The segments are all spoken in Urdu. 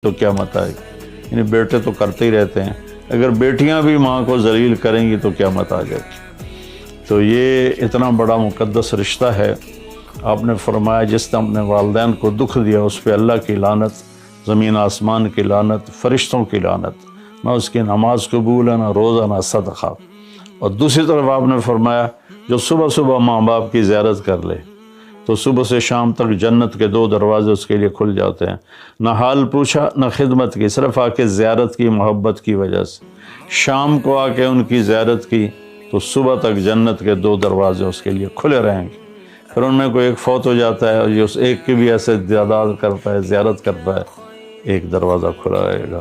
تو قیامت آئے گی۔ یعنی بیٹے تو کرتے ہی رہتے ہیں، اگر بیٹیاں بھی ماں کو ذلیل کریں گی تو قیامت آ جائے گی۔ تو یہ اتنا بڑا مقدس رشتہ ہے۔ آپ نے فرمایا جس نے اپنے والدین کو دکھ دیا اس پہ اللہ کی لعنت، زمین آسمان کی لعنت، فرشتوں کی لعنت، نہ اس کی نماز قبول ہے، نہ روزہ، نہ صدقہ۔ اور دوسری طرف آپ نے فرمایا جو صبح صبح ماں باپ کی زیارت کر لے تو صبح سے شام تک جنت کے 2 دروازے اس کے لیے کھل جاتے ہیں۔ نہ حال پوچھا نہ خدمت کی، صرف آ کے زیارت کی محبت کی وجہ سے۔ شام کو آ کے ان کی زیارت کی تو صبح تک جنت کے 2 دروازے اس کے لیے کھلے رہیں گے۔ پھر ان میں کوئی ایک فوت ہو جاتا ہے اور یہ اس ایک کی بھی ایسے تعداد کرتا ہے، زیارت کرتا ہے، ایک دروازہ کھلا رہے گا۔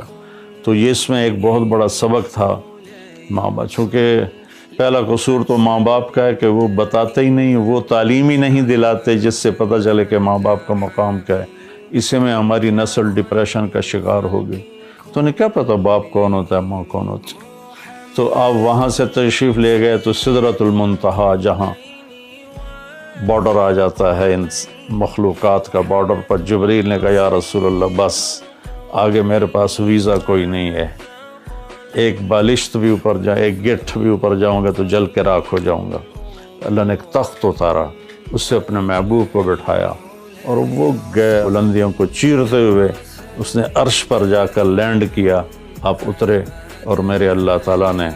تو یہ اس میں ایک بہت بڑا سبق تھا ماں باپ، چونکہ پہلا قصور تو ماں باپ کا ہے کہ وہ بتاتے ہی نہیں، وہ تعلیم ہی نہیں دلاتے جس سے پتہ چلے کہ ماں باپ کا مقام کیا ہے۔ اسی میں ہماری نسل ڈپریشن کا شکار ہو گئی۔ تو انہیں کیا پتہ باپ کون ہوتا ہے، ماں کون ہوتی ہے۔ تو آپ وہاں سے تشریف لے گئے تو سدرۃ المنتہا، جہاں بارڈر آ جاتا ہے ان مخلوقات کا، بارڈر پر جبریل نے کہا یا رسول اللہ بس آگے میرے پاس ویزا کوئی نہیں ہے، ایک بالشت بھی اوپر جائے، ایک گٹھ بھی اوپر جاؤں گا تو جل کے راکھ ہو جاؤں گا۔ اللہ نے ایک تخت اتارا، اس سے اپنے محبوب کو بٹھایا اور وہ گئے بلندیوں کو چیرتے ہوئے، اس نے عرش پر جا کر لینڈ کیا، آپ اترے اور میرے اللہ تعالیٰ نے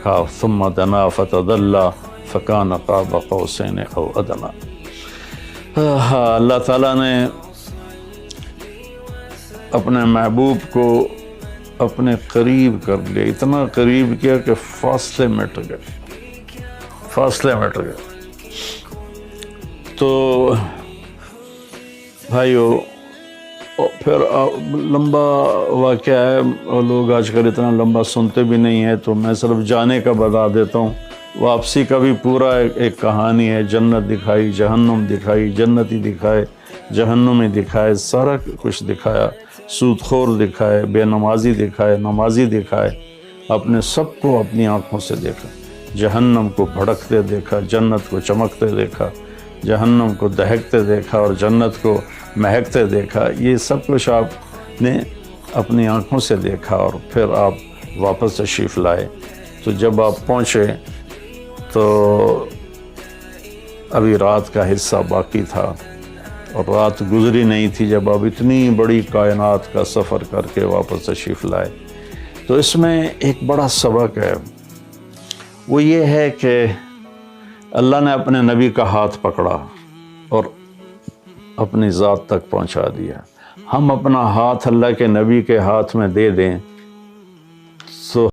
کہا ثم دنا فتدلی فکان قاب قوسین او ادنی۔ اللہ تعالیٰ نے اپنے محبوب کو اپنے قریب کر لیا، اتنا قریب کیا کہ فاصلے مٹ گئے، فاصلے مٹ گئے۔ تو بھائیو پھر لمبا واقعہ ہے، اور لوگ آج کل اتنا لمبا سنتے بھی نہیں ہیں، تو میں صرف جانے کا بتا دیتا ہوں۔ واپسی کا بھی پورا ایک کہانی ہے، جنت دکھائی، جہنم دکھائی، جنتی دکھائے، جہنمی دکھائے، سارا کچھ دکھایا، سود خور دکھائے، بے نمازی دکھائے، نمازی دکھائے، اپنے سب کو اپنی آنکھوں سے دیکھا، جہنم کو بھڑکتے دیکھا، جنت کو چمکتے دیکھا، جہنم کو دہکتے دیکھا اور جنت کو مہکتے دیکھا۔ یہ سب کچھ آپ نے اپنی آنکھوں سے دیکھا اور پھر آپ واپس تشریف لائے۔ تو جب آپ پہنچے تو ابھی رات کا حصہ باقی تھا اور رات گزری نہیں تھی جب آپ اتنی بڑی کائنات کا سفر کر کے واپس تشریف لائے۔ تو اس میں ایک بڑا سبق ہے، وہ یہ ہے کہ اللہ نے اپنے نبی کا ہاتھ پکڑا اور اپنی ذات تک پہنچا دیا۔ ہم اپنا ہاتھ اللہ کے نبی کے ہاتھ میں دے دیں